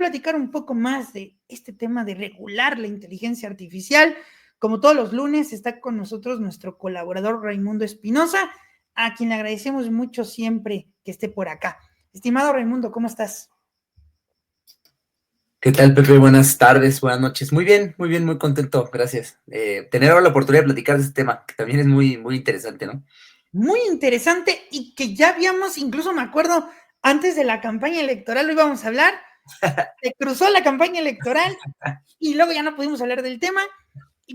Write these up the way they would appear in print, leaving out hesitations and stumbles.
platicar un poco más de este tema de regular la inteligencia artificial. Como todos los lunes, está con nosotros nuestro colaborador Raimundo Espinosa, a quien le agradecemos mucho siempre que esté por acá. Estimado Raimundo, ¿cómo estás? ¿Qué tal, Pepe? Buenas tardes, buenas noches. Muy bien, muy contento, gracias. Tener ahora la oportunidad de platicar de este tema, que también es muy interesante, ¿no? Muy interesante y que ya habíamos, incluso me acuerdo, antes de la campaña electoral lo íbamos a hablar, se cruzó la campaña electoral y luego ya no pudimos hablar del tema,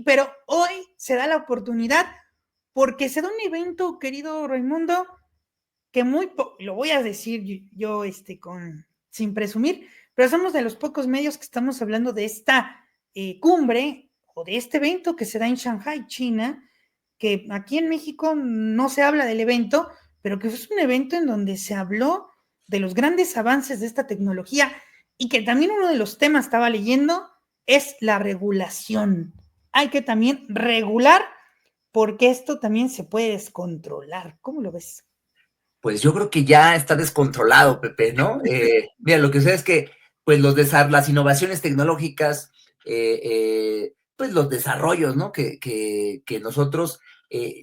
pero hoy se da la oportunidad porque se da un evento, querido Raimundo, que lo voy a decir yo sin presumir, pero somos de los pocos medios que estamos hablando de esta cumbre o de este evento que se da en Shanghai, China, que aquí en México no se habla del evento, pero que es un evento en donde se habló de los grandes avances de esta tecnología y que también uno de los temas estaba leyendo es la regulación. Hay que también regular porque esto también se puede descontrolar. ¿Cómo lo ves? Pues yo creo que ya está descontrolado, Pepe, ¿no? Mira, lo que sé es que pues las innovaciones tecnológicas, pues los desarrollos, ¿no? Que nosotros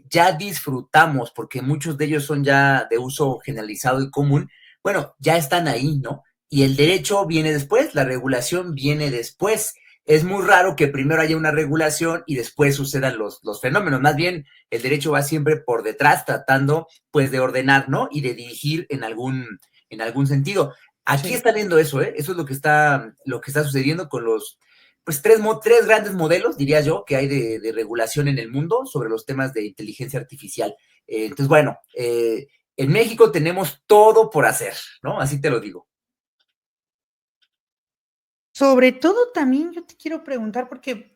ya disfrutamos, porque muchos de ellos son ya de uso generalizado y común, bueno, ya están ahí, ¿no? Y el derecho viene después, la regulación viene después. Es muy raro que primero haya una regulación y después sucedan los fenómenos. Más bien, el derecho va siempre por detrás, tratando pues de ordenar, ¿no? Y de dirigir en algún sentido. Aquí Sí. está viendo eso, ¿eh? Eso es lo que está sucediendo con los, pues tres grandes modelos, diría yo, que hay de regulación en el mundo sobre los temas de inteligencia artificial. Entonces, bueno, en México tenemos todo por hacer, ¿no? Así te lo digo. Sobre todo también yo te quiero preguntar, porque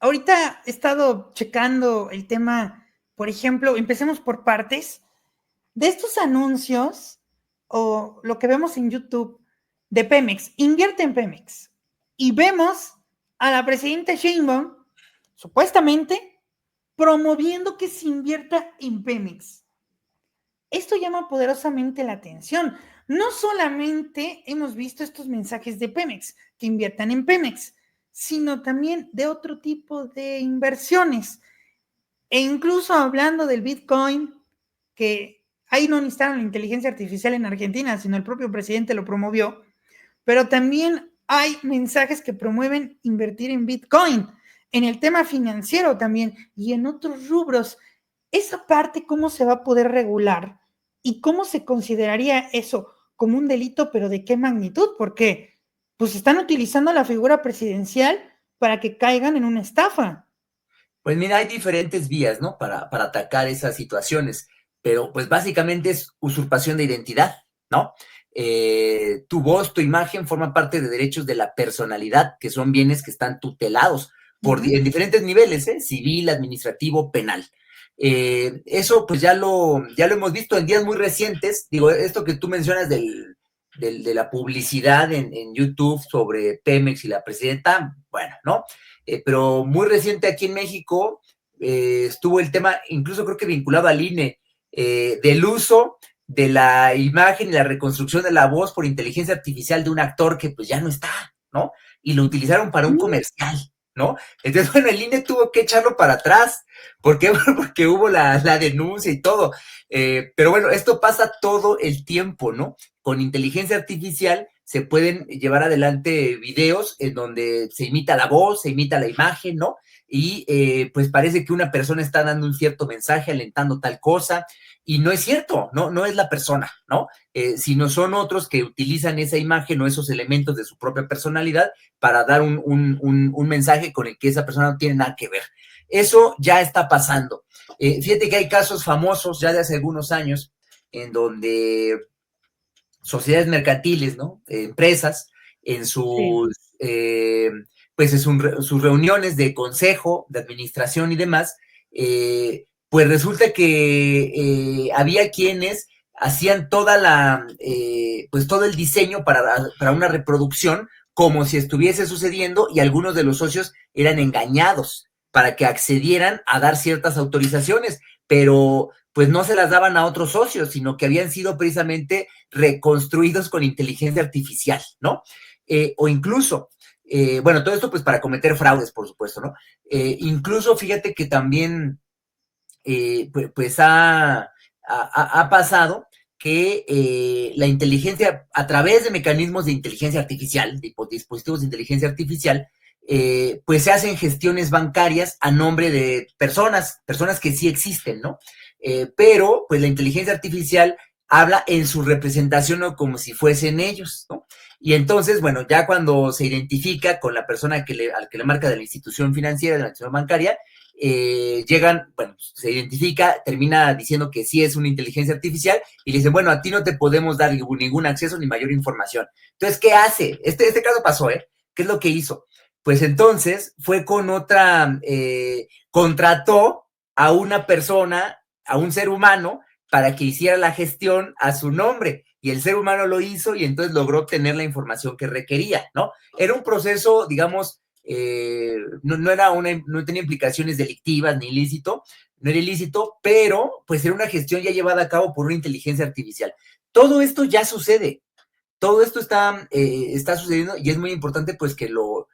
ahorita he estado checando el tema, por ejemplo, empecemos por partes, de estos anuncios o lo que vemos en YouTube de Pemex, invierte en Pemex, y vemos a la presidenta Sheinbaum, supuestamente, promoviendo que se invierta en Pemex. Esto llama poderosamente la atención. No solamente hemos visto estos mensajes de Pemex, que inviertan en Pemex, sino también de otro tipo de inversiones. E incluso hablando del Bitcoin, que ahí no necesitaron la inteligencia artificial en Argentina, sino el propio presidente lo promovió, pero también hay mensajes que promueven invertir en Bitcoin, en el tema financiero también y en otros rubros. Esa parte, ¿cómo se va a poder regular? ¿Y cómo se consideraría eso como un delito, pero de qué magnitud? Porque pues están utilizando la figura presidencial para que caigan en una estafa. Pues mira, hay diferentes vías, ¿no? Para atacar esas situaciones, pero pues básicamente es usurpación de identidad, ¿no? Tu voz, tu imagen forma parte de derechos de la personalidad, que son bienes que están tutelados en diferentes niveles, ¿eh? Civil, administrativo, penal. Eso pues ya lo hemos visto en días muy recientes. Digo, esto que tú mencionas de la publicidad en YouTube sobre Pemex y la presidenta, bueno, ¿no? Pero muy reciente aquí en México estuvo el tema, incluso creo que vinculado al INE, del uso de la imagen y la reconstrucción de la voz por inteligencia artificial de un actor que pues ya no está, ¿no? Y lo utilizaron para un comercial, ¿no? Entonces, bueno, el INE tuvo que echarlo para atrás. ¿Por qué? Porque hubo la denuncia y todo. Pero bueno, esto pasa todo el tiempo, ¿no? Con inteligencia artificial se pueden llevar adelante videos en donde se imita la voz, se imita la imagen, ¿no? Y pues parece que una persona está dando un cierto mensaje, alentando tal cosa, y no es cierto, no es la persona, ¿no? Sino son otros que utilizan esa imagen o esos elementos de su propia personalidad para dar un mensaje con el que esa persona no tiene nada que ver. Eso ya está pasando. Fíjate que hay casos famosos ya de hace algunos años en donde sociedades mercantiles, ¿no? Empresas, en Sí. pues sus reuniones de consejo, de administración y demás, pues resulta que había quienes hacían pues todo el diseño para una reproducción como si estuviese sucediendo y algunos de los socios eran engañados para que accedieran a dar ciertas autorizaciones, pero pues no se las daban a otros socios, sino que habían sido precisamente reconstruidos con inteligencia artificial, ¿no? O incluso, bueno, todo esto pues para cometer fraudes, por supuesto, ¿no? Incluso fíjate que también pues ha pasado que la inteligencia, a través de mecanismos de inteligencia artificial, tipo dispositivos de inteligencia artificial, pues se hacen gestiones bancarias a nombre de personas que sí existen, ¿no? Pero pues la inteligencia artificial habla en su representación o como si fuesen ellos, ¿no? Y entonces, bueno, ya cuando se identifica con la persona al que le marca de la institución financiera, de la institución bancaria, llegan, bueno, se identifica, termina diciendo que sí es una inteligencia artificial y le dicen, bueno, a ti no te podemos dar ningún acceso ni mayor información. Entonces, ¿qué hace? Este caso pasó, ¿eh? ¿Qué es lo que hizo? Pues entonces fue con otra, contrató a una persona, a un ser humano, para que hiciera la gestión a su nombre. Y el ser humano lo hizo y entonces logró obtener la información que requería, ¿no? Era un proceso, digamos, no tenía implicaciones delictivas ni ilícito, no era ilícito, pero pues era una gestión ya llevada a cabo por una inteligencia artificial. Todo esto ya sucede, todo esto está sucediendo y es muy importante pues que lo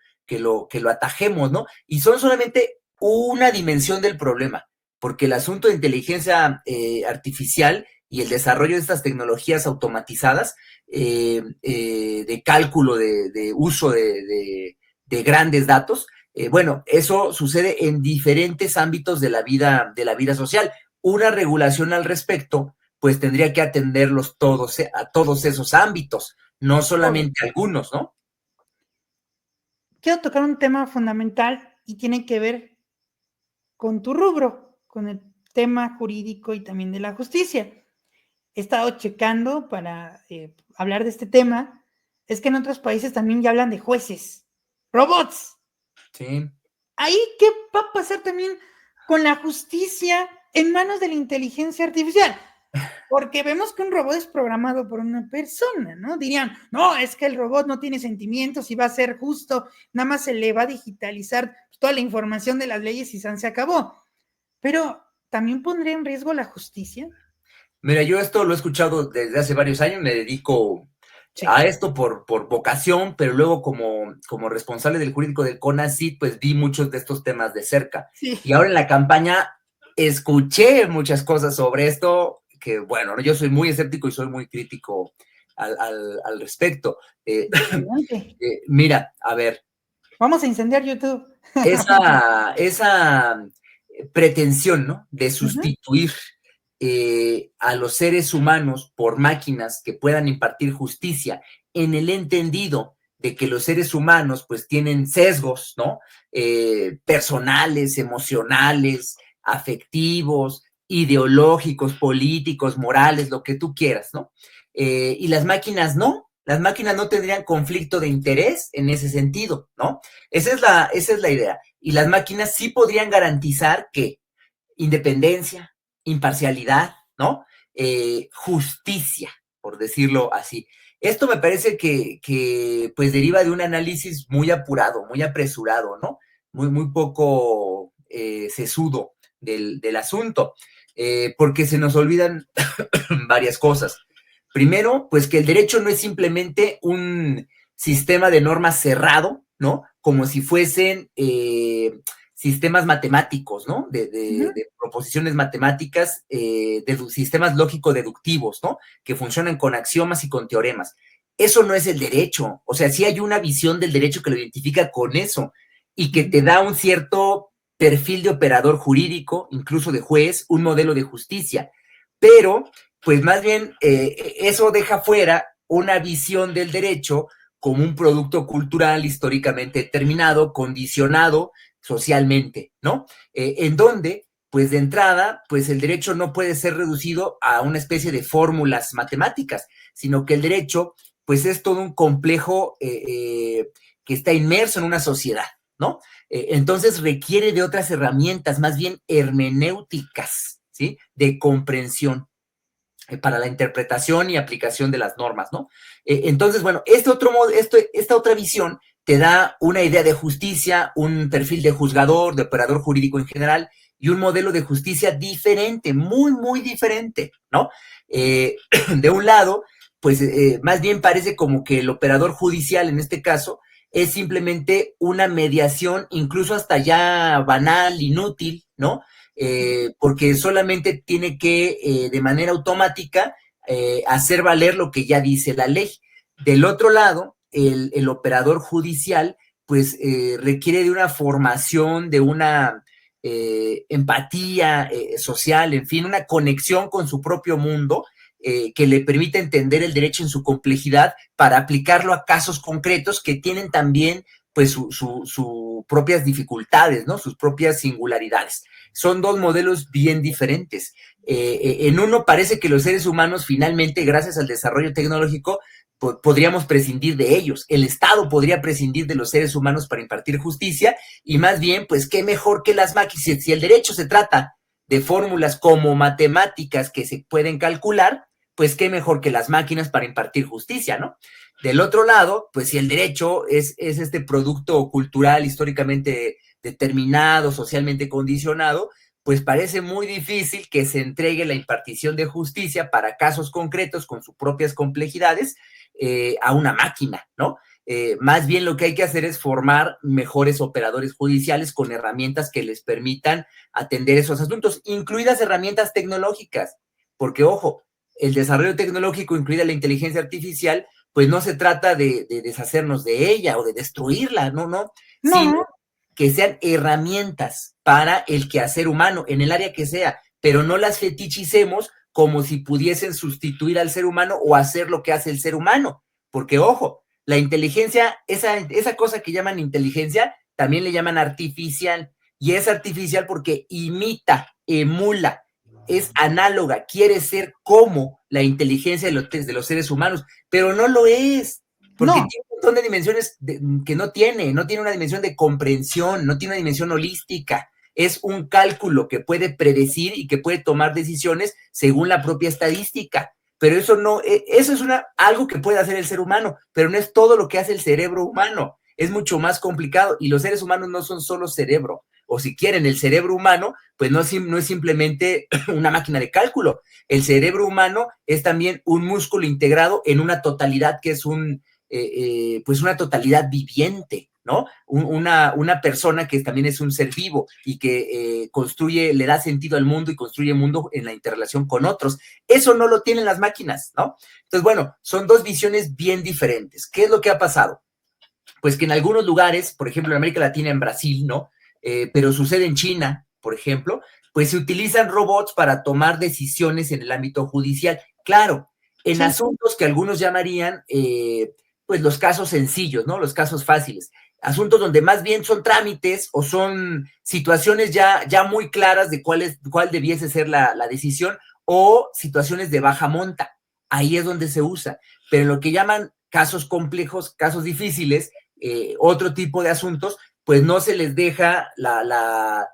atajemos, ¿no? Y son solamente una dimensión del problema, porque el asunto de inteligencia artificial y el desarrollo de estas tecnologías automatizadas de cálculo, de uso de grandes datos, bueno, eso sucede en diferentes ámbitos de la vida social. Una regulación al respecto, pues tendría que atenderlos todos, a todos esos ámbitos, no solamente algunos, ¿no? Quiero tocar un tema fundamental y tiene que ver con tu rubro, con el tema jurídico y también de la justicia. He estado checando para hablar de este tema. Es que en otros países también ya hablan de jueces, robots. Sí. Ahí, ¿qué va a pasar también con la justicia en manos de la inteligencia artificial? Porque vemos que un robot es programado por una persona, ¿no? Dirían, no, es que el robot no tiene sentimientos y va a ser justo, nada más se le va a digitalizar toda la información de las leyes y se acabó. Pero, ¿también pondría en riesgo la justicia? Mira, yo esto lo he escuchado desde hace varios años, me dedico a esto por vocación, pero luego como responsable del jurídico del CONACYT, pues vi muchos de estos temas de cerca. Sí. Y ahora en la campaña escuché muchas cosas sobre esto, que bueno, yo soy muy escéptico y soy muy crítico al respecto. Mira, a ver. Vamos a incendiar YouTube. Esa pretensión, ¿no? De sustituir a los seres humanos por máquinas que puedan impartir justicia en el entendido de que los seres humanos pues tienen sesgos, ¿no? Personales, emocionales, afectivos, ideológicos, políticos, morales, lo que tú quieras, ¿no? Y las máquinas no tendrían conflicto de interés en ese sentido, ¿no? Esa es la idea. Y las máquinas sí podrían garantizar que independencia, imparcialidad, ¿no? Justicia, por decirlo así. Esto me parece que pues deriva de un análisis muy apurado, muy apresurado, ¿no? Muy poco sesudo del asunto, porque se nos olvidan varias cosas. Primero, pues que el derecho no es simplemente un sistema de normas cerrado, ¿no? Como si fuesen sistemas matemáticos, ¿no? De proposiciones matemáticas, de sistemas lógico-deductivos, ¿no? Que funcionan con axiomas y con teoremas. Eso no es el derecho. O sea, sí hay una visión del derecho que lo identifica con eso y que te da un cierto perfil de operador jurídico, incluso de juez, un modelo de justicia. Pero pues más bien eso deja fuera una visión del derecho como un producto cultural históricamente determinado, condicionado socialmente, ¿no? En donde, pues de entrada, pues el derecho no puede ser reducido a una especie de fórmulas matemáticas, sino que el derecho, pues es todo un complejo que está inmerso en una sociedad, ¿no? Entonces requiere de otras herramientas, más bien hermenéuticas, ¿sí? De comprensión para la interpretación y aplicación de las normas, ¿no? Entonces, bueno, esta otra visión te da una idea de justicia, un perfil de juzgador, de operador jurídico en general, y un modelo de justicia diferente, muy, muy diferente, ¿no? De un lado, pues más bien parece como que el operador judicial en este caso es simplemente una mediación, incluso hasta ya banal, inútil, ¿no? Porque solamente tiene que, de manera automática, hacer valer lo que ya dice la ley. Del otro lado, el operador judicial, pues requiere de una formación, de una empatía social, en fin, una conexión con su propio mundo, que le permite entender el derecho en su complejidad para aplicarlo a casos concretos que tienen también pues sus propias dificultades, ¿no? Sus propias singularidades. Son dos modelos bien diferentes. En uno parece que los seres humanos finalmente, gracias al desarrollo tecnológico, podríamos prescindir de ellos. El Estado podría prescindir de los seres humanos para impartir justicia y más bien, pues qué mejor que las máquinas. Si el derecho se trata de fórmulas como matemáticas que se pueden calcular, pues qué mejor que las máquinas para impartir justicia, ¿no? Del otro lado, pues si el derecho es este producto cultural históricamente determinado, socialmente condicionado, pues parece muy difícil que se entregue la impartición de justicia para casos concretos con sus propias complejidades a una máquina, ¿no? Más bien lo que hay que hacer es formar mejores operadores judiciales con herramientas que les permitan atender esos asuntos, incluidas herramientas tecnológicas, porque ojo, el desarrollo tecnológico, incluida la inteligencia artificial, pues no se trata de deshacernos de ella o de destruirla, no, sino que sean herramientas para el quehacer humano, en el área que sea, pero no las fetichicemos como si pudiesen sustituir al ser humano o hacer lo que hace el ser humano, porque ojo, la inteligencia, esa cosa que llaman inteligencia, también le llaman artificial, y es artificial porque imita, emula, es análoga, quiere ser como la inteligencia de los seres humanos, pero no lo es, porque No. tiene un montón de dimensiones que no tiene una dimensión de comprensión, no tiene una dimensión holística, es un cálculo que puede predecir y que puede tomar decisiones según la propia estadística, pero eso no, eso es algo que puede hacer el ser humano, pero no es todo lo que hace el cerebro humano, es mucho más complicado y los seres humanos no son solo cerebro, o si quieren, el cerebro humano, pues no es simplemente una máquina de cálculo. El cerebro humano es también un músculo integrado en una totalidad que es pues una totalidad viviente, ¿no? Una persona que también es un ser vivo y que construye, le da sentido al mundo y construye mundo en la interrelación con otros. Eso no lo tienen las máquinas, ¿no? Entonces, bueno, son dos visiones bien diferentes. ¿Qué es lo que ha pasado? Pues que en algunos lugares, por ejemplo, en América Latina, en Brasil, ¿no? Pero sucede en China, por ejemplo, pues se utilizan robots para tomar decisiones en el ámbito judicial. Claro, en asuntos que algunos llamarían, pues los casos sencillos, ¿no? Los casos fáciles. Asuntos donde más bien son trámites o son situaciones ya muy claras de cuál debiese ser la decisión o situaciones de baja monta. Ahí es donde se usa. Pero en lo que llaman casos complejos, casos difíciles, otro tipo de asuntos, pues no se les deja la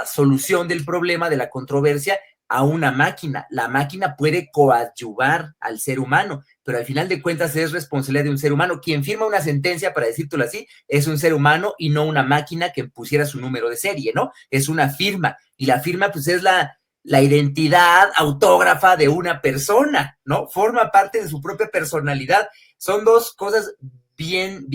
solución del problema, de la controversia, a una máquina. La máquina puede coadyuvar al ser humano, pero al final de cuentas es responsabilidad de un ser humano. Quien firma una sentencia, para decírtelo así, es un ser humano y no una máquina que pusiera su número de serie, ¿no? Es una firma, y la firma pues es la identidad autógrafa de una persona, ¿no? Forma parte de su propia personalidad. Son dos cosas bien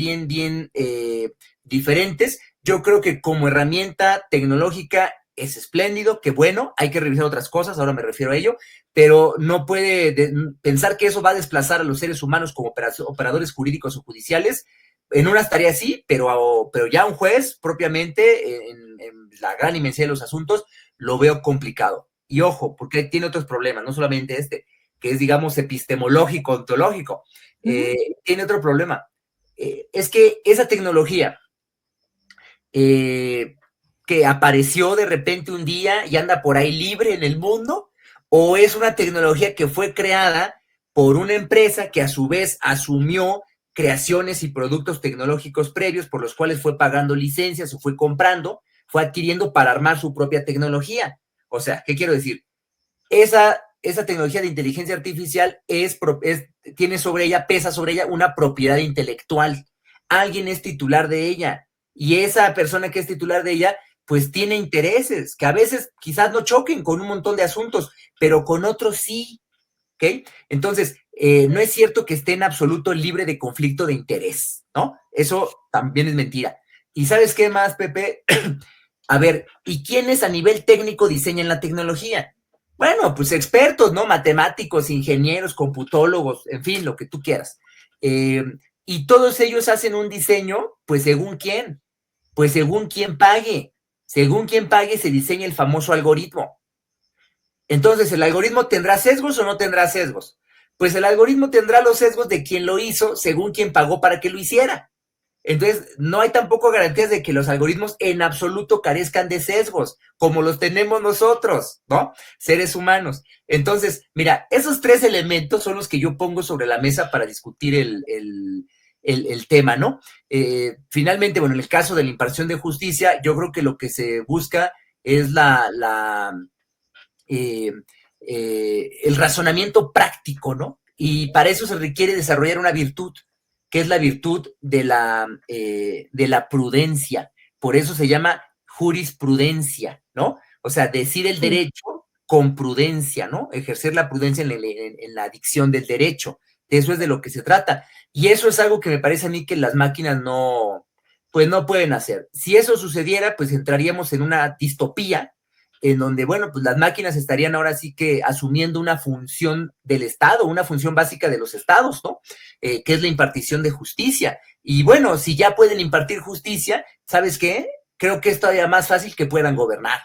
diferentes. Yo creo que como herramienta tecnológica es espléndido, que bueno, hay que revisar otras cosas, ahora me refiero a ello, pero no puede pensar que eso va a desplazar a los seres humanos como operadores jurídicos o judiciales. En unas tareas sí, pero ya un juez propiamente, en la gran inmensidad de los asuntos, lo veo complicado. Y ojo, porque tiene otros problemas, no solamente que es, digamos, epistemológico, ontológico. Tiene otro problema. Es que esa tecnología que apareció de repente un día y anda por ahí libre en el mundo, o es una tecnología que fue creada por una empresa que a su vez asumió creaciones y productos tecnológicos previos por los cuales fue pagando licencias o fue comprando, fue adquiriendo para armar su propia tecnología. O sea, ¿qué quiero decir? Esa tecnología de inteligencia artificial tiene sobre ella, pesa sobre ella una propiedad intelectual. Alguien es titular de ella y esa persona que es titular de ella pues tiene intereses que a veces quizás no choquen con un montón de asuntos, pero con otros sí. ¿Ok? Entonces, no es cierto que esté en absoluto libre de conflicto de interés, ¿no? Eso también es mentira. ¿Y sabes qué más, Pepe? A ver, ¿y quiénes a nivel técnico diseñan la tecnología? Bueno, pues expertos, ¿no? Matemáticos, ingenieros, computólogos, en fin, lo que tú quieras. Y todos ellos hacen un diseño, pues según quién, pues según quién pague. Según quién pague se diseña el famoso algoritmo. Entonces, ¿el algoritmo tendrá sesgos o no tendrá sesgos? Pues el algoritmo tendrá los sesgos de quien lo hizo según quien pagó para que lo hiciera. Entonces, no hay tampoco garantías de que los algoritmos en absoluto carezcan de sesgos, como los tenemos nosotros, ¿no? Seres humanos. Entonces, mira, esos tres elementos son los que yo pongo sobre la mesa para discutir el tema, ¿no? Finalmente, bueno, en el caso de la impartición de justicia, yo creo que lo que se busca es el razonamiento práctico, ¿no? Y para eso se requiere desarrollar una virtud, que es la virtud de la prudencia. Por eso se llama jurisprudencia, ¿no? O sea, decir el derecho con prudencia, ¿no? Ejercer la prudencia en la dicción del derecho. De eso es de lo que se trata. Y eso es algo que me parece a mí que las máquinas pues no pueden hacer. Si eso sucediera, pues entraríamos en una distopía en donde, bueno, pues las máquinas estarían ahora sí que asumiendo una función del Estado, una función básica de los estados, ¿no? Que es la impartición de justicia. Y bueno, si ya pueden impartir justicia, ¿sabes qué? Creo que es todavía más fácil que puedan gobernar.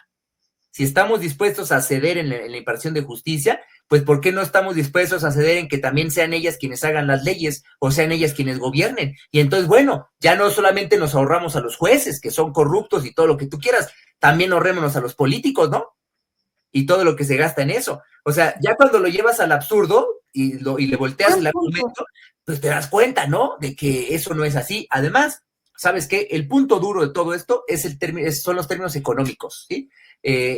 Si estamos dispuestos a ceder en la impartición de justicia, pues ¿por qué no estamos dispuestos a ceder en que también sean ellas quienes hagan las leyes o sean ellas quienes gobiernen? Y entonces, bueno, ya no solamente nos ahorramos a los jueces, que son corruptos y todo lo que tú quieras, también ahorrémonos a los políticos, ¿no? Y todo lo que se gasta en eso. O sea, ya cuando lo llevas al absurdo y le volteas el argumento, pues te das cuenta, ¿no? De que eso no es así. Además, ¿sabes qué? El punto duro de todo esto son los términos económicos, ¿sí?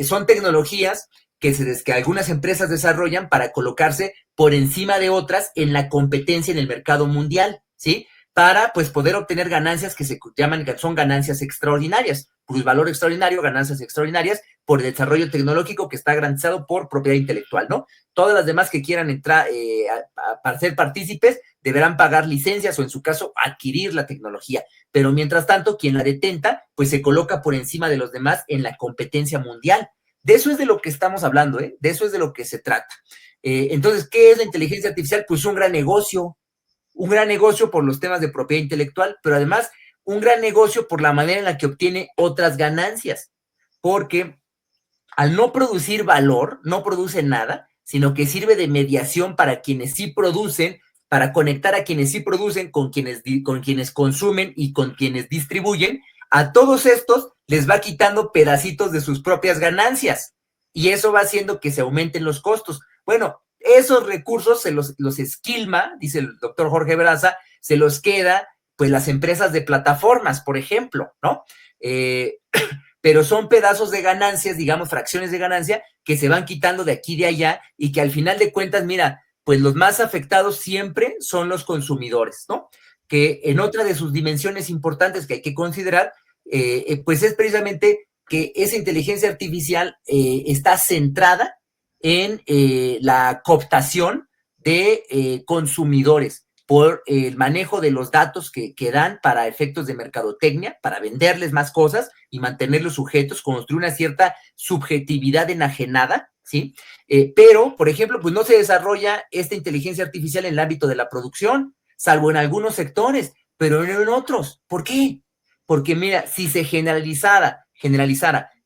Son tecnologías que algunas empresas desarrollan para colocarse por encima de otras en la competencia en el mercado mundial, ¿sí? Para, pues, poder obtener ganancias que son ganancias extraordinarias, plusvalor extraordinario, ganancias extraordinarias por el desarrollo tecnológico que está garantizado por propiedad intelectual, ¿no? Todas las demás que quieran entrar para ser partícipes deberán pagar licencias o, en su caso, adquirir la tecnología. Pero, mientras tanto, quien la detenta, pues se coloca por encima de los demás en la competencia mundial. De eso es de lo que estamos hablando, ¿eh? De eso es de lo que se trata. Entonces, ¿qué es la inteligencia artificial? Pues un gran negocio por los temas de propiedad intelectual, pero además un gran negocio por la manera en la que obtiene otras ganancias, porque al no producir valor, no produce nada, sino que sirve de mediación para quienes sí producen, para conectar a quienes sí producen con quienes consumen y con quienes distribuyen. A todos estos les va quitando pedacitos de sus propias ganancias y eso va haciendo que se aumenten los costos. Bueno, esos recursos se los esquilma, dice el doctor Jorge Braza, se los queda pues las empresas de plataformas, por ejemplo, ¿no? Pero son pedazos de ganancias, digamos, fracciones de ganancia que se van quitando de aquí y de allá y que al final de cuentas, mira, pues los más afectados siempre son los consumidores, ¿no? Que en otra de sus dimensiones importantes que hay que considerar, pues es precisamente que esa inteligencia artificial está centrada en la cooptación de consumidores por el manejo de los datos que dan para efectos de mercadotecnia, para venderles más cosas y mantenerlos sujetos, construir una cierta subjetividad enajenada, ¿sí? Pero, por ejemplo, pues no se desarrolla esta inteligencia artificial en el ámbito de la producción, salvo en algunos sectores, pero no en otros. ¿Por qué? Porque, mira, si se generalizara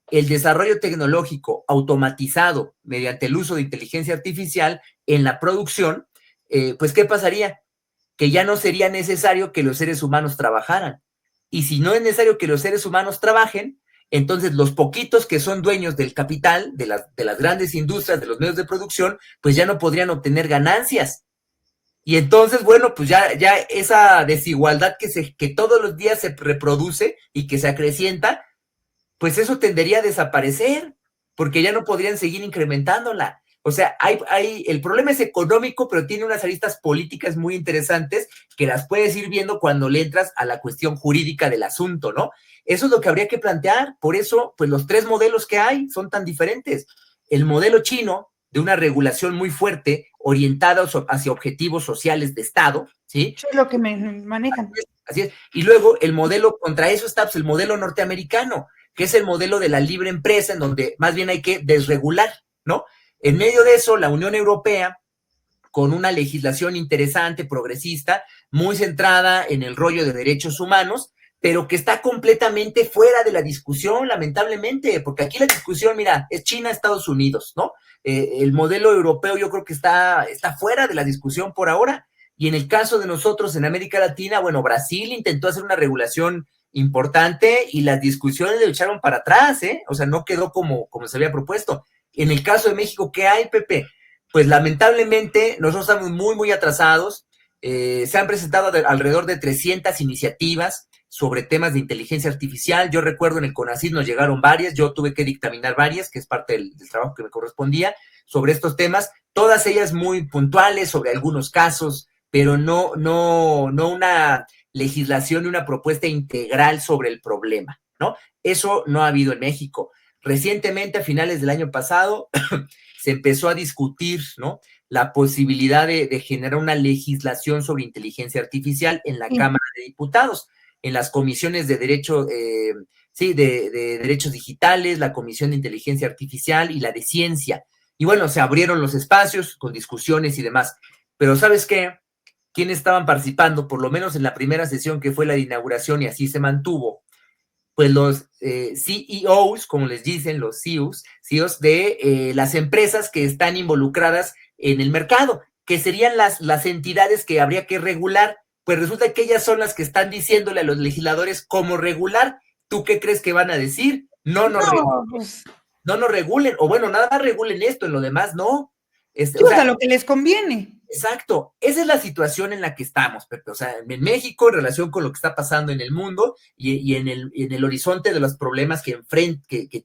el desarrollo tecnológico automatizado mediante el uso de inteligencia artificial en la producción, pues, ¿qué pasaría? Que ya no sería necesario que los seres humanos trabajaran. Y si no es necesario que los seres humanos trabajen, entonces los poquitos que son dueños del capital, de las grandes industrias, de los medios de producción, pues ya no podrían obtener ganancias. Y entonces, bueno, pues ya esa desigualdad que todos los días se reproduce y que se acrecienta, pues eso tendería a desaparecer, porque ya no podrían seguir incrementándola. O sea, el problema es económico, pero tiene unas aristas políticas muy interesantes que las puedes ir viendo cuando le entras a la cuestión jurídica del asunto, ¿no? Eso es lo que habría que plantear. Por eso, pues los tres modelos que hay son tan diferentes. El modelo chino, de una regulación muy fuerte, orientados hacia objetivos sociales de Estado, ¿sí? Eso es lo que me manejan. Así es. Y luego el modelo, contra eso está pues, el modelo norteamericano, que es el modelo de la libre empresa, en donde más bien hay que desregular, ¿no? En medio de eso, la Unión Europea, con una legislación interesante, progresista, muy centrada en el rollo de derechos humanos, pero que está completamente fuera de la discusión, lamentablemente, porque aquí la discusión, mira, es China, Estados Unidos, ¿no? El modelo europeo yo creo que está fuera de la discusión por ahora, y en el caso de nosotros en América Latina, bueno, Brasil intentó hacer una regulación importante y las discusiones le echaron para atrás, ¿eh? O sea, no quedó como se había propuesto. En el caso de México, ¿qué hay, Pepe? Pues lamentablemente nosotros estamos muy, muy atrasados. Se han presentado alrededor de 300 iniciativas sobre temas de inteligencia artificial. Yo recuerdo en el CONACYT nos llegaron varias, yo tuve que dictaminar varias, que es parte del trabajo que me correspondía, sobre estos temas, todas ellas muy puntuales sobre algunos casos, pero no una legislación y una propuesta integral sobre el problema, ¿no? Eso no ha habido en México. Recientemente, a finales del año pasado, se empezó a discutir, ¿no?, la posibilidad de generar una legislación sobre inteligencia artificial en la Cámara de Diputados, en las comisiones de derecho, de derechos digitales, la comisión de inteligencia artificial y la de ciencia. Y bueno, se abrieron los espacios con discusiones y demás. Pero ¿sabes qué? ¿Quiénes estaban participando? Por lo menos en la primera sesión, que fue la de inauguración, y así se mantuvo. Pues los CEOs, como les dicen, los CEOs de las empresas que están involucradas en el mercado, que serían las entidades que habría que regular. Pues resulta que ellas son las que están diciéndole a los legisladores cómo regular. ¿Tú qué crees que van a decir? No nos regulen, o bueno, nada más regulen esto, en lo demás no. O sea, lo que les conviene. Exacto, esa es la situación en la que estamos, Pepe. O sea, en México, en relación con lo que está pasando en el mundo y en el horizonte de los problemas que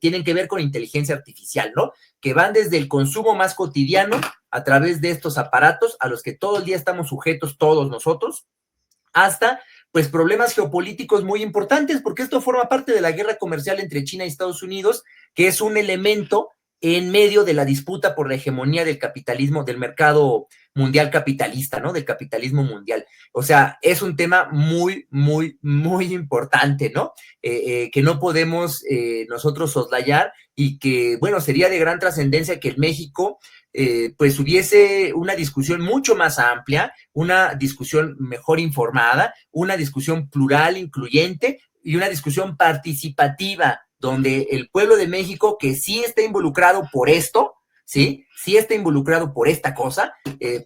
tienen que ver con inteligencia artificial, ¿no? Que van desde el consumo más cotidiano a través de estos aparatos a los que todo el día estamos sujetos todos nosotros, hasta pues problemas geopolíticos muy importantes, porque esto forma parte de la guerra comercial entre China y Estados Unidos, que es un elemento en medio de la disputa por la hegemonía del capitalismo, del mercado mundial capitalista, ¿no? Del capitalismo mundial. O sea, es un tema muy, muy, muy importante, ¿no? Que no podemos nosotros soslayar, y que, bueno, sería de gran trascendencia que en México pues hubiese una discusión mucho más amplia, una discusión mejor informada, una discusión plural, incluyente, y una discusión participativa, donde el pueblo de México, que sí está involucrado por esto, ¿sí? Sí está involucrado por esta cosa,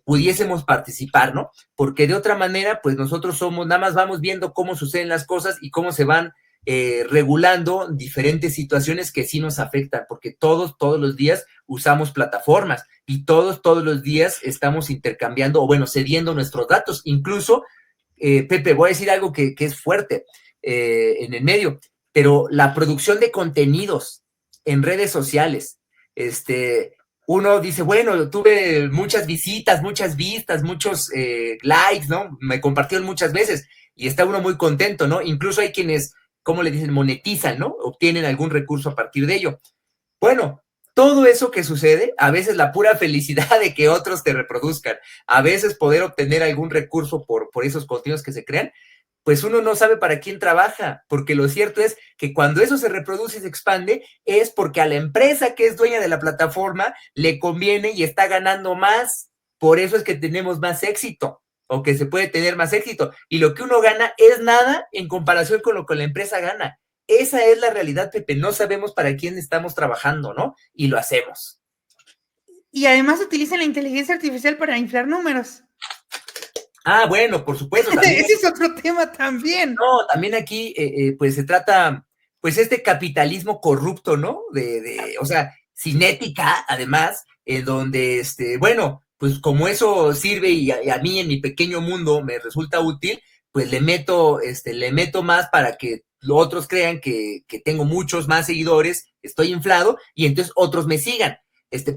pudiésemos participar, ¿no? Porque de otra manera, pues nosotros nada más vamos viendo cómo suceden las cosas y cómo se van regulando diferentes situaciones que sí nos afectan, porque todos los días usamos plataformas y todos los días estamos intercambiando, o bueno, cediendo nuestros datos. Incluso, Pepe, voy a decir algo que es fuerte en el medio, pero la producción de contenidos en redes sociales, uno dice, bueno, tuve muchas visitas, muchas vistas, muchos likes, ¿no? Me compartieron muchas veces y está uno muy contento, ¿no? Incluso hay quienes, ¿cómo le dicen? Monetizan, ¿no? Obtienen algún recurso a partir de ello. Bueno, todo eso que sucede, a veces la pura felicidad de que otros te reproduzcan, a veces poder obtener algún recurso por esos contenidos que se crean, pues uno no sabe para quién trabaja, porque lo cierto es que cuando eso se reproduce y se expande, es porque a la empresa que es dueña de la plataforma le conviene y está ganando más. Por eso es que tenemos más éxito, o que se puede tener más éxito, y lo que uno gana es nada en comparación con lo que la empresa gana. Esa es la realidad, Pepe. No sabemos para quién estamos trabajando, ¿no? Y lo hacemos. Y además utilizan la inteligencia artificial para inflar números. Ah, bueno, por supuesto. También. Ese es otro tema también. No, también aquí, pues se trata, pues este capitalismo corrupto, ¿no? O sea, sin ética, además, donde, bueno, pues como eso sirve y a mí en mi pequeño mundo me resulta útil, pues le meto más para que los otros crean que tengo muchos más seguidores, estoy inflado, y entonces otros me sigan.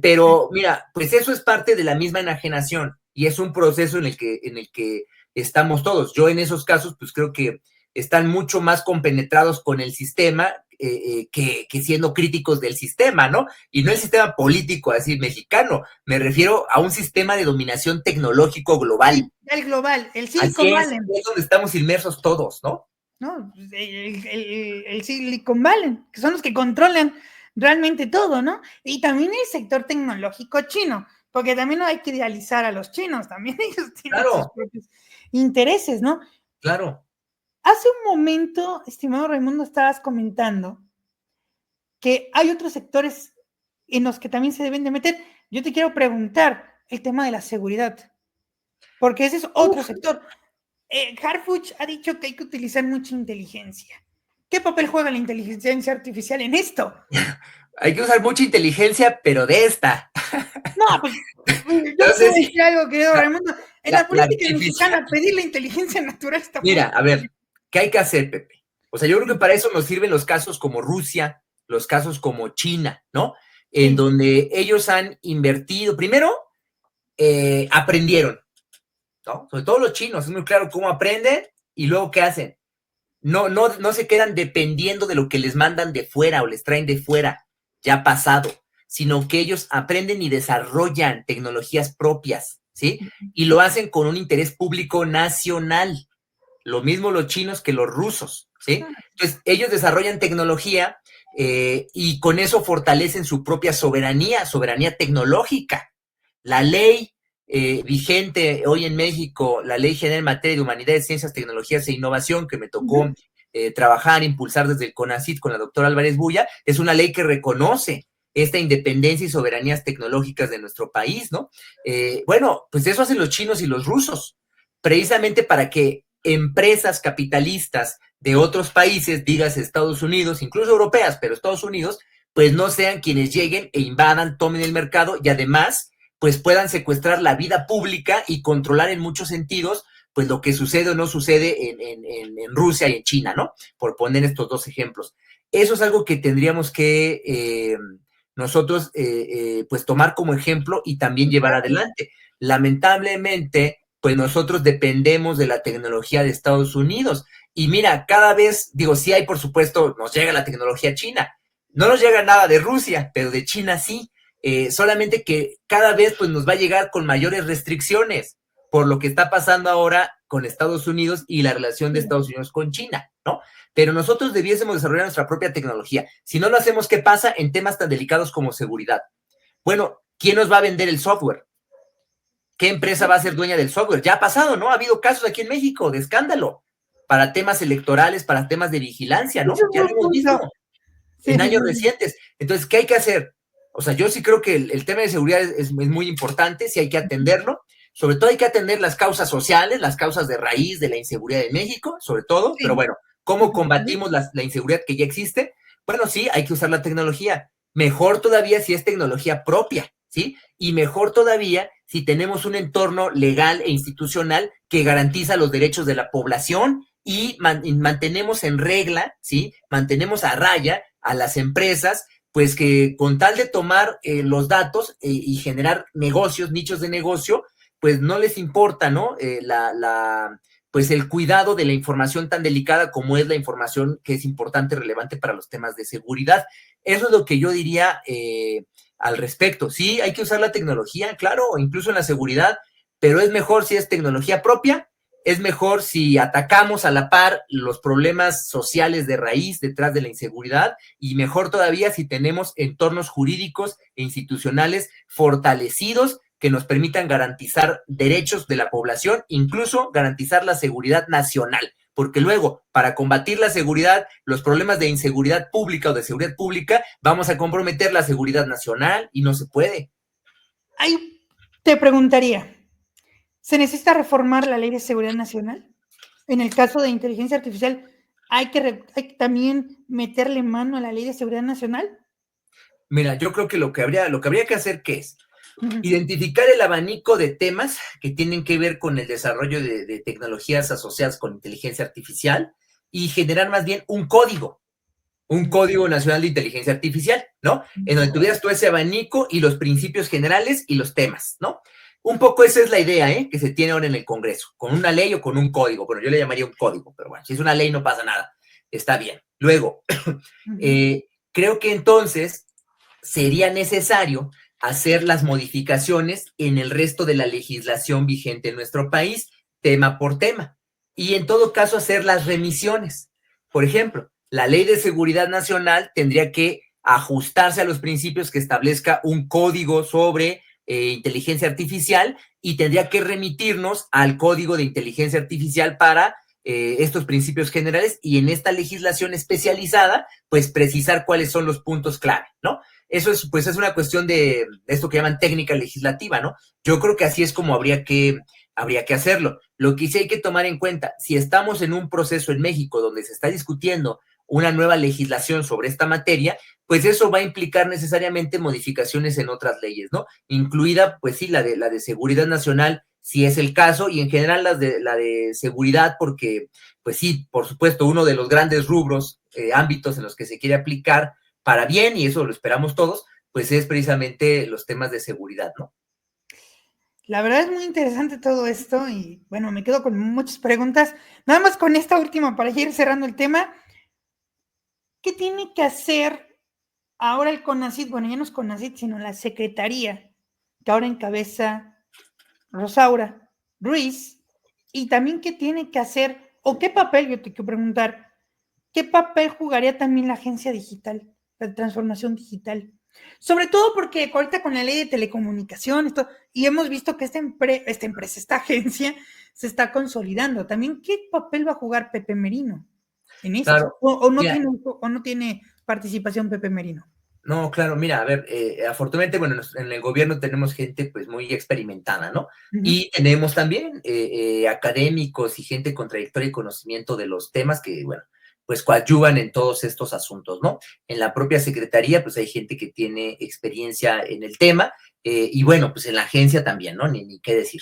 Pero mira, pues eso es parte de la misma enajenación, y es un proceso en el que estamos todos. Yo en esos casos, pues creo que están mucho más compenetrados con el sistema que siendo críticos del sistema, ¿no? Y no el sistema político así mexicano, me refiero a un sistema de dominación tecnológico global. El global, el Así Silicon Valley. es donde estamos inmersos todos, ¿no? ¿No? El Silicon Valley, que son los que controlan realmente todo, ¿no? Y también el sector tecnológico chino, porque también no hay que idealizar a los chinos, también ellos tienen sus propios intereses, ¿no? Claro. Hace un momento, estimado Raimundo, estabas comentando que hay otros sectores en los que también se deben de meter. Yo te quiero preguntar el tema de la seguridad, porque ese es otro sector. Harfuch ha dicho que hay que utilizar mucha inteligencia. ¿Qué papel juega la inteligencia artificial en esto? Hay que usar mucha inteligencia, pero de esta. No, pues yo no sé decir algo, querido Raimundo. En la política mexicana, pedir la inteligencia natural está... Mira, a ver, ¿qué hay que hacer, Pepe? O sea, yo creo que para eso nos sirven los casos como Rusia, los casos como China, ¿no? En donde ellos han invertido, primero, aprendieron, ¿no? Sobre todo los chinos, es muy claro cómo aprenden y luego qué hacen. No se quedan dependiendo de lo que les mandan de fuera o les traen de fuera, ya pasado, sino que ellos aprenden y desarrollan tecnologías propias, ¿sí? Y lo hacen con un interés público nacional. Lo mismo los chinos que los rusos, ¿sí? Entonces, ellos desarrollan tecnología y con eso fortalecen su propia soberanía tecnológica. La ley vigente hoy en México, la Ley General en Materia de Humanidades, Ciencias, Tecnologías e Innovación, que me tocó trabajar, impulsar desde el CONACYT con la doctora Álvarez Bulla, es una ley que reconoce esta independencia y soberanías tecnológicas de nuestro país, ¿no? Bueno, pues eso hacen los chinos y los rusos, precisamente para que empresas capitalistas de otros países, digas Estados Unidos, incluso europeas, pero Estados Unidos, pues no sean quienes lleguen e invadan, tomen el mercado y además pues puedan secuestrar la vida pública y controlar en muchos sentidos pues lo que sucede o no sucede en Rusia y en China, ¿no? Por poner estos dos ejemplos. Eso es algo que tendríamos que nosotros pues tomar como ejemplo y también llevar adelante. Lamentablemente, pues nosotros dependemos de la tecnología de Estados Unidos. Y mira, cada vez, digo, sí hay, por supuesto, nos llega la tecnología china. No nos llega nada de Rusia, pero de China sí. Solamente que cada vez pues nos va a llegar con mayores restricciones por lo que está pasando ahora con Estados Unidos y la relación de Estados Unidos con China, ¿no? Pero nosotros debiésemos desarrollar nuestra propia tecnología. Si no lo hacemos, ¿qué pasa en temas tan delicados como seguridad? Bueno, ¿quién nos va a vender el software? ¿Qué empresa va a ser dueña del software? Ya ha pasado, ¿no? Ha habido casos aquí en México de escándalo para temas electorales, para temas de vigilancia, ¿no? Ya lo hemos visto en años recientes. Entonces, ¿qué hay que hacer? O sea, yo sí creo que el tema de seguridad es muy importante, sí hay que atenderlo. Sobre todo hay que atender las causas sociales, las causas de raíz de la inseguridad en México, sobre todo. Pero bueno, ¿cómo combatimos la inseguridad que ya existe? Bueno, sí, hay que usar la tecnología. Mejor todavía si es tecnología propia, ¿sí? Y mejor todavía si tenemos un entorno legal e institucional que garantiza los derechos de la población y mantenemos en regla, ¿sí? Mantenemos a raya a las empresas, pues que con tal de tomar los datos y generar negocios, nichos de negocio, pues no les importa, ¿no? Pues el cuidado de la información tan delicada como es la información que es importante, relevante para los temas de seguridad. Eso es lo que yo diría al respecto. Sí, hay que usar la tecnología, claro, incluso en la seguridad, pero es mejor si es tecnología propia, es mejor si atacamos a la par los problemas sociales de raíz detrás de la inseguridad y mejor todavía si tenemos entornos jurídicos e institucionales fortalecidos que nos permitan garantizar derechos de la población, incluso garantizar la seguridad nacional, porque luego, para combatir la seguridad, los problemas de inseguridad pública o de seguridad pública, vamos a comprometer la seguridad nacional y no se puede. Ahí te preguntaría, ¿se necesita reformar la Ley de Seguridad Nacional? En el caso de inteligencia artificial, ¿hay que también meterle mano a la Ley de Seguridad Nacional? Mira, yo creo que lo que habría que hacer, ¿qué es? Identificar el abanico de temas que tienen que ver con el desarrollo de tecnologías asociadas con inteligencia artificial y generar más bien un código nacional de inteligencia artificial, ¿no? En donde tuvieras todo ese abanico y los principios generales y los temas, ¿no? Un poco esa es la idea, que se tiene ahora en el Congreso, con una ley o con un código. Bueno, yo le llamaría un código, pero bueno, si es una ley no pasa nada, está bien. Luego, Ujú. creo que entonces sería necesario hacer las modificaciones en el resto de la legislación vigente en nuestro país, tema por tema, y en todo caso hacer las remisiones. Por ejemplo, la Ley de Seguridad Nacional tendría que ajustarse a los principios que establezca un código sobre inteligencia artificial y tendría que remitirnos al código de inteligencia artificial para estos principios generales y en esta legislación especializada, pues precisar cuáles son los puntos clave, ¿no? Eso es, pues, es una cuestión de esto que llaman técnica legislativa, ¿no? Yo creo que así es como habría que hacerlo. Lo que sí hay que tomar en cuenta, si estamos en un proceso en México donde se está discutiendo una nueva legislación sobre esta materia, pues eso va a implicar necesariamente modificaciones en otras leyes, ¿no? Incluida, pues sí, la de seguridad nacional, si es el caso, y en general la de seguridad, porque, pues sí, por supuesto, uno de los grandes rubros, ámbitos en los que se quiere aplicar para bien, y eso lo esperamos todos, pues es precisamente los temas de seguridad, ¿no? La verdad es muy interesante todo esto y bueno, me quedo con muchas preguntas. Nada más con esta última para ir cerrando el tema. ¿Qué tiene que hacer ahora el CONACYT? Bueno, ya no es CONACYT, sino la Secretaría, que ahora encabeza Rosaura Ruiz. Y también qué tiene que hacer, o qué papel, yo te quiero preguntar, ¿qué papel jugaría también la agencia digital, la transformación digital? Sobre todo porque ahorita con la ley de telecomunicaciones, y hemos visto que esta empresa, esta agencia, se está consolidando. También, ¿qué papel va a jugar Pepe Merino en esto? Claro, ¿O no, mira, tiene participación Pepe Merino? no, claro, mira, a ver, afortunadamente, bueno, en el gobierno tenemos gente pues muy experimentada, ¿no? Uh -huh. Y tenemos también académicos y gente con trayectoria y conocimiento de los temas que, bueno, pues coadyuvan en todos estos asuntos, ¿no? En la propia secretaría, pues hay gente que tiene experiencia en el tema y bueno, pues en la agencia también, ¿no? Ni qué decir.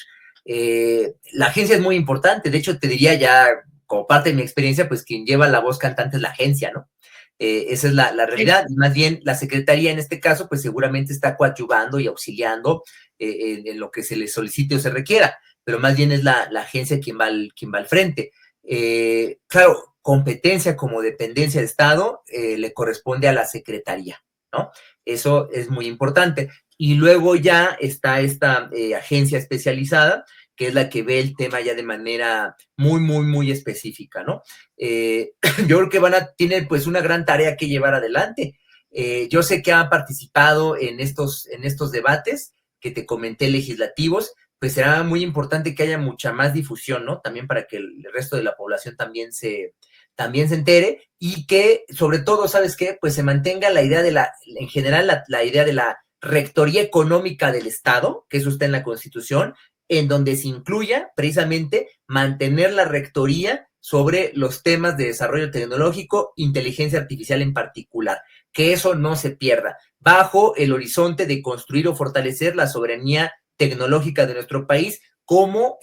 La agencia es muy importante, de hecho te diría ya, como parte de mi experiencia, pues quien lleva la voz cantante es la agencia, ¿no? Esa es la realidad. Y más bien la Secretaría en este caso, pues seguramente está coadyuvando y auxiliando en lo que se le solicite o se requiera, pero más bien es la agencia quien va al frente. Claro, competencia como dependencia de Estado le corresponde a la Secretaría, ¿no? Eso es muy importante. Y luego ya está esta agencia especializada, que es la que ve el tema ya de manera muy específica, ¿no? Yo creo que tienen pues una gran tarea que llevar adelante. Yo sé que han participado en estos debates que te comenté legislativos, pues será muy importante que haya mucha más difusión, ¿no? También para que el resto de la población también se entere y que, sobre todo, ¿sabes qué? Pues se mantenga la idea en general, la idea de la rectoría económica del Estado, que eso está en la Constitución, en donde se incluya precisamente mantener la rectoría sobre los temas de desarrollo tecnológico, inteligencia artificial en particular, que eso no se pierda, bajo el horizonte de construir o fortalecer la soberanía tecnológica de nuestro país como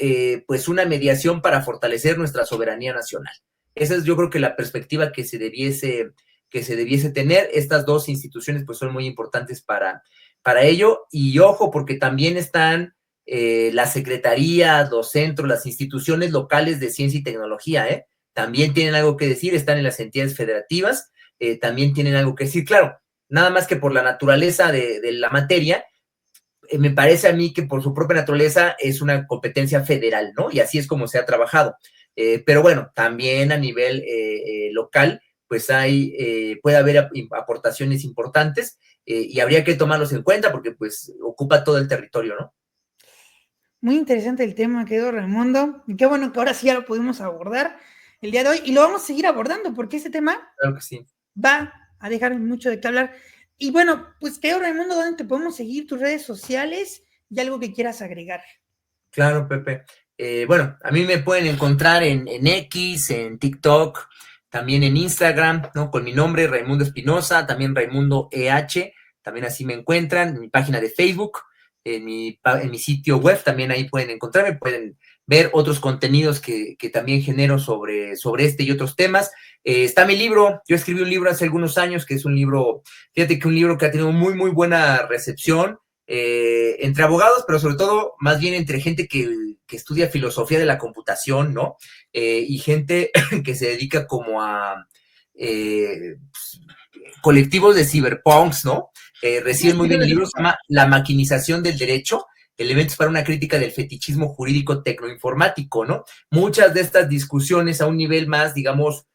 pues una mediación para fortalecer nuestra soberanía nacional. Esa es yo creo que la perspectiva que se debiese tener. Estas dos instituciones pues son muy importantes para ello y ojo porque también están las secretarías, los centros, las instituciones locales de ciencia y tecnología, también tienen algo que decir, están en las entidades federativas, también tienen algo que decir, claro, nada más que por la naturaleza de la materia, me parece a mí que por su propia naturaleza es una competencia federal, ¿no? Y así es como se ha trabajado. Pero bueno, también a nivel local, pues puede haber aportaciones importantes y habría que tomarlos en cuenta porque pues ocupa todo el territorio, ¿no? Muy interesante el tema, querido Raimundo. Y qué bueno que ahora sí ya lo pudimos abordar el día de hoy y lo vamos a seguir abordando porque ese tema Claro que sí. Va a dejar mucho de qué hablar. Y bueno, pues querido Raimundo, ¿dónde te podemos seguir? Tus redes sociales y algo que quieras agregar. Claro, Pepe. Bueno, a mí me pueden encontrar en X, en TikTok, también en Instagram, ¿no? Con mi nombre, Raimundo Espinosa, también Raimundo EH, también así me encuentran, en mi página de Facebook, en mi sitio web, también ahí pueden encontrarme, pueden ver otros contenidos que también genero sobre este y otros temas. Está mi libro, yo escribí un libro hace algunos años, que es un libro, fíjate que un libro que ha tenido muy buena recepción, entre abogados, pero sobre todo más bien entre gente que estudia filosofía de la computación, ¿no? Y gente que se dedica como a colectivos de cyberpunks, ¿no? Recién muy bien el libro, se llama La maquinización del derecho, elementos para una crítica del fetichismo jurídico tecnoinformático, ¿no? Muchas de estas discusiones a un nivel más, digamos,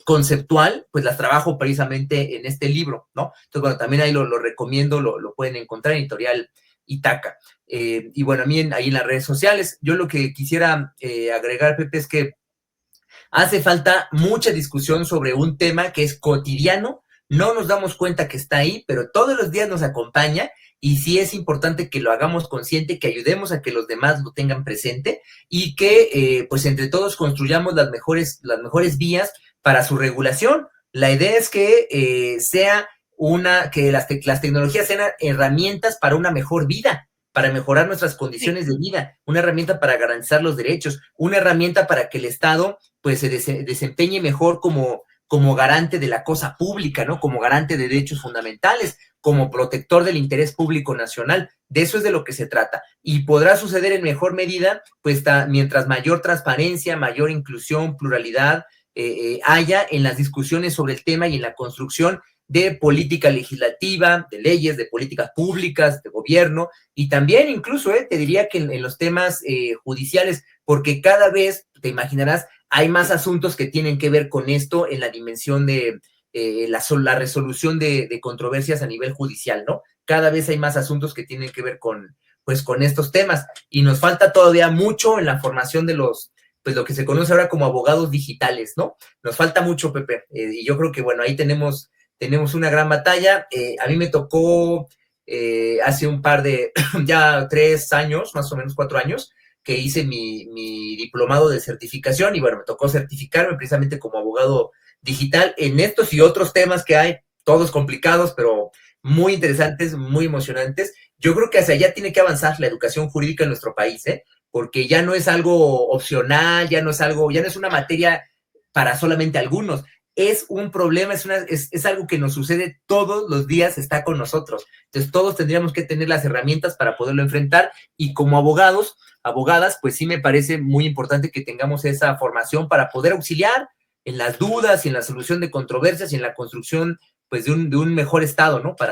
conceptual, pues las trabajo precisamente en este libro, ¿no? Entonces, bueno, también ahí lo recomiendo, lo pueden encontrar en Editorial Itaca. Y bueno, a mí ahí en las redes sociales, yo lo que quisiera agregar, Pepe, es que hace falta mucha discusión sobre un tema que es cotidiano, no nos damos cuenta que está ahí, pero todos los días nos acompaña y sí es importante que lo hagamos consciente, que ayudemos a que los demás lo tengan presente y que pues entre todos construyamos las mejores vías para su regulación. La idea es que que las tecnologías sean herramientas para una mejor vida, para mejorar nuestras condiciones de vida, una herramienta para garantizar los derechos, una herramienta para que el Estado pues se desempeñe mejor como garante de la cosa pública, ¿no? Como garante de derechos fundamentales, como protector del interés público nacional. De eso es de lo que se trata. Y podrá suceder en mejor medida, pues mientras mayor transparencia, mayor inclusión, pluralidad haya en las discusiones sobre el tema y en la construcción de política legislativa, de leyes, de políticas públicas, de gobierno, y también incluso, te diría que en los temas judiciales, porque cada vez, te imaginarás, hay más asuntos que tienen que ver con esto en la dimensión de la resolución de controversias a nivel judicial, ¿no? Cada vez hay más asuntos que tienen que ver con estos temas, y nos falta todavía mucho en la formación de pues lo que se conoce ahora como abogados digitales, ¿no? Nos falta mucho, Pepe, y yo creo que, bueno, ahí tenemos una gran batalla. A mí me tocó hace un par de, ya 3 años, más o menos 4 años, que hice mi diplomado de certificación y bueno, me tocó certificarme precisamente como abogado digital en estos y otros temas que hay, todos complicados, pero muy interesantes, muy emocionantes. Yo creo que hacia allá tiene que avanzar la educación jurídica en nuestro país, porque ya no es algo opcional, ya no es una materia para solamente algunos. Es un problema, es algo que nos sucede todos los días, está con nosotros. Entonces, todos tendríamos que tener las herramientas para poderlo enfrentar y como abogadas, pues sí me parece muy importante que tengamos esa formación para poder auxiliar en las dudas y en la solución de controversias y en la construcción, pues, de un mejor estado, ¿no? Para